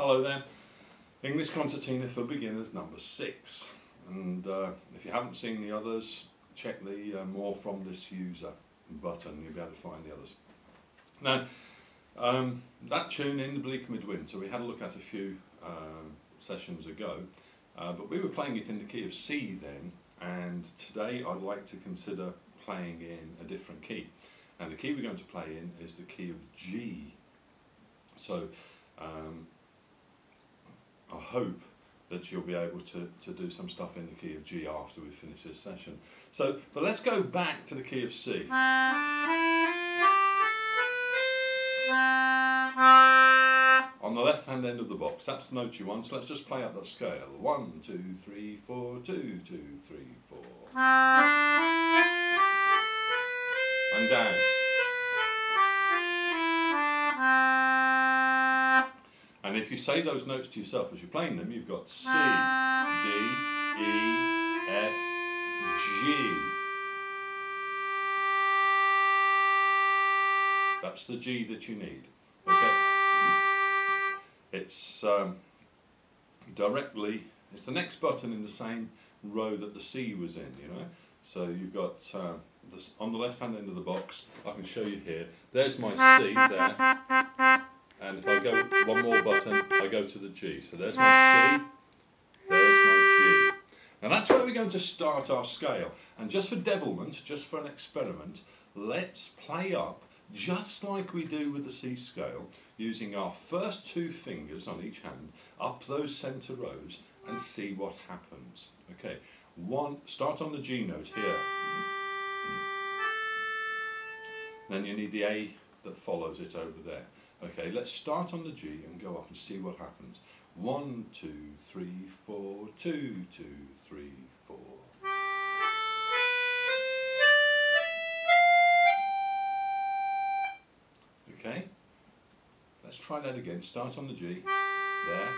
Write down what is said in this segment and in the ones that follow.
Hello there. English Concertina for Beginners number 6. And if you haven't seen the others, check the More From This User button, you'll be able to find the others. Now, that tune, In the Bleak Midwinter, we had a look at a few sessions ago, but we were playing it in the key of C then, and today I'd like to consider playing in a different key. And the key we're going to play in is the key of G. So I hope that you'll be able to do some stuff in the key of G after we finish this session. So, but let's go back to the key of C. On the left hand end of the box, that's the note you want, so let's just play up that scale. 1, 2, 3, 4, 2, 2, 3, 4. And down. And if you say those notes to yourself as you're playing them, you've got C, D, E, F, G. That's the G that you need. Okay. It's it's the next button in the same row that the C was in, you know. So you've got this on the left hand end of the box. I can show you here. There's my C there. And if I go one more button, I go to the G. So there's my C, there's my G. And that's where we're going to start our scale. And just for devilment, just for an experiment, let's play up just like we do with the C scale, using our first 2 fingers on each hand, up those centre rows, and see what happens. Okay, start on the G note here. Then you need the A that follows it over there. Okay, let's start on the G and go up and see what happens. 1, 2, 3, 4, 2, 2, 3, 4. Okay, let's try that again. Start on the G. There.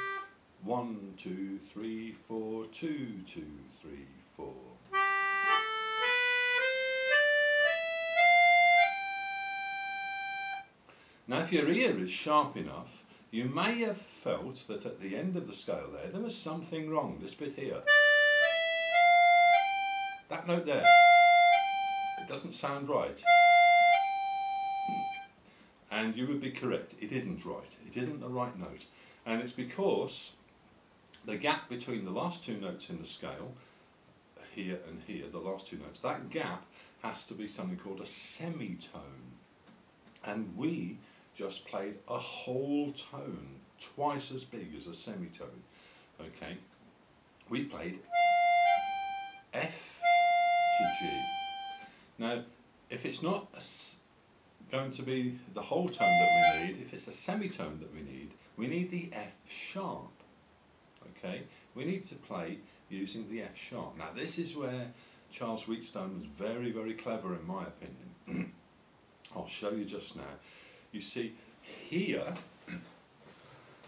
1, 2, 3, 4, 2, 2, 3, 4. Now, if your ear is sharp enough, you may have felt that at the end of the scale there was something wrong, this bit here. That note there, it doesn't sound right. And you would be correct, it isn't right. It isn't the right note. And it's because the gap between the last 2 notes in the scale, here and here, the last 2 notes, that gap has to be something called a semitone. And we just played a whole tone, twice as big as a semitone. Okay, we played F to G. Now, if it's not going to be the whole tone that we need, if it's a semitone that we need the F sharp. Okay, we need to play using the F sharp. Now, this is where Charles Wheatstone was very, very clever, in my opinion. I'll show you just now. You see, here,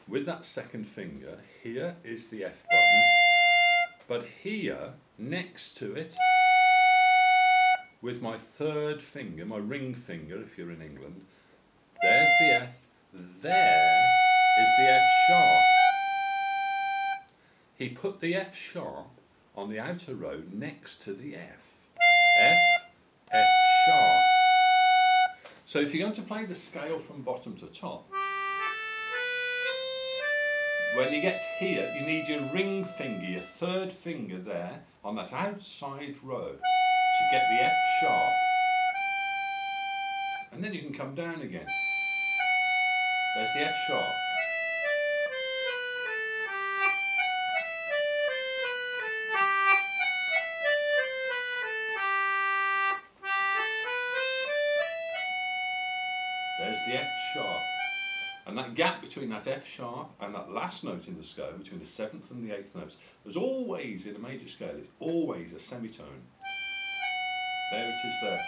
with that second finger, here is the F button, but here, next to it, with my 3rd finger, my ring finger if you're in England, there's the F, there is the F sharp. He put the F sharp on the outer row next to the F. F, F sharp. So if you're going to play the scale from bottom to top, when you get here, you need your ring finger, your 3rd finger there, on that outside row to get the F sharp. And then you can come down again. There's the F sharp. There's the F sharp. And that gap between that F sharp and that last note in the scale, between the 7th and the 8th notes, there's always, in a major scale, it's always a semitone. There it is there.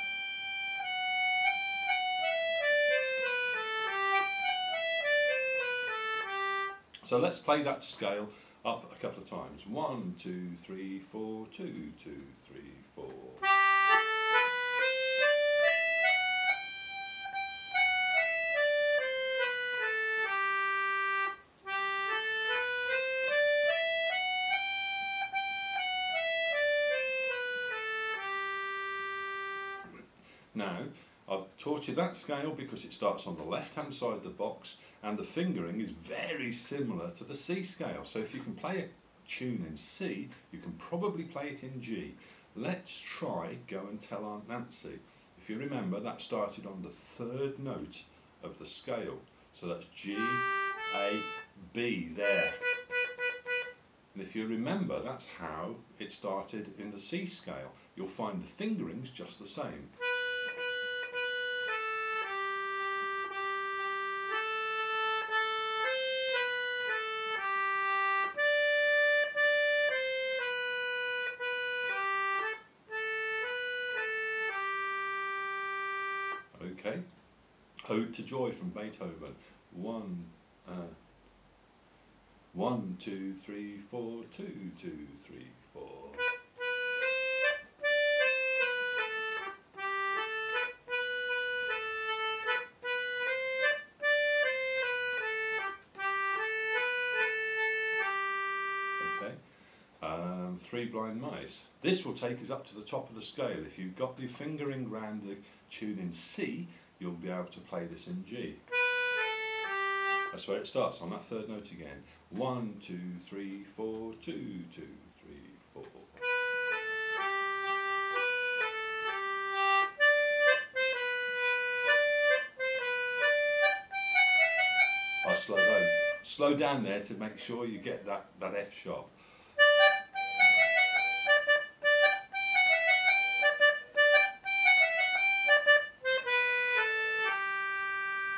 So let's play that scale up a couple of times. 1, 2, 3, 4, 2, 2, 3, 4. Now, I've taught you that scale because it starts on the left-hand side of the box, and the fingering is very similar to the C scale. So if you can play a tune in C, you can probably play it in G. Let's try Go and Tell Aunt Nancy. If you remember, that started on the third note of the scale. So that's G, A, B there. And if you remember, that's how it started in the C scale. You'll find the fingerings just the same. Okay, Ode to Joy from Beethoven. 1, 2, 3, 4, 2, 2, 3, 4. Okay, Three Blind Mice. This will take us up to the top of the scale. If you've got the fingering round the tune in C, you'll be able to play this in G. That's where it starts, on that third note again. 1, 2, 3, 4, 2, 2, 3, 4. I'll slow down there to make sure you get that F sharp.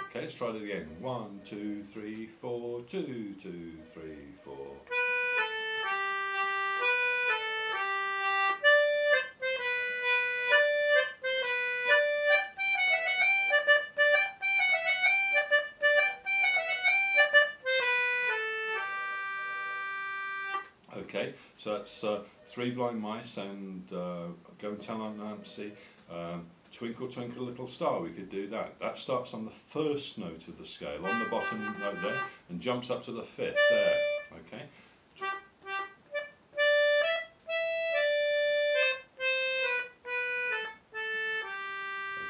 Okay, let's try it again. 1, 2, 3, 4, 2, 2, 3, 4. Okay, so that's Three Blind Mice and Go and Tell Aunt Nancy. Twinkle Twinkle Little Star, we could do that. That starts on the first note of the scale, on the bottom note there, and jumps up to the fifth there. Okay.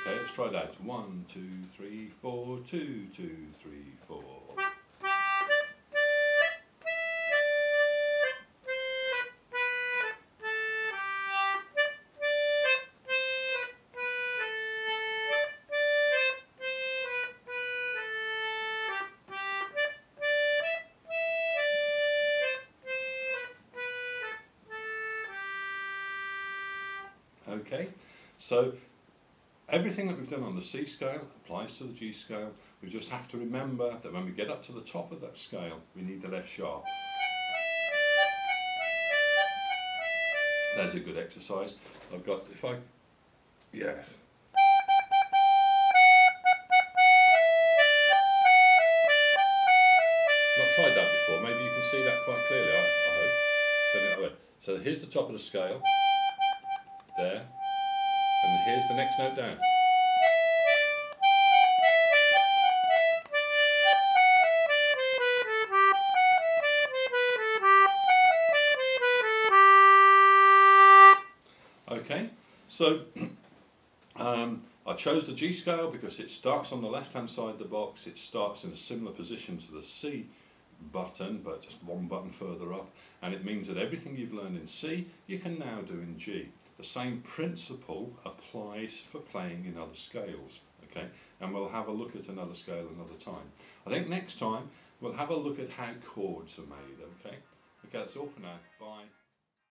Okay, let's try that. 1, 2, 3, 4, 2, 2, 3, 4. Okay, so everything that we've done on the C scale applies to the G scale. We just have to remember that when we get up to the top of that scale, we need the F sharp. There's a good exercise. I've got, yeah. Not tried that before, maybe you can see that quite clearly, I hope. Turn it that way. So here's the top of the scale, there, and here's the next note down. Okay, so I chose the G scale because it starts on the left-hand side of the box. It starts in a similar position to the C button, but just one button further up, and it means that everything you've learned in C, you can now do in G. The same principle applies for playing in other scales, okay? And we'll have a look at another scale another time. I think next time we'll have a look at how chords are made, okay? Okay, that's all for now. Bye.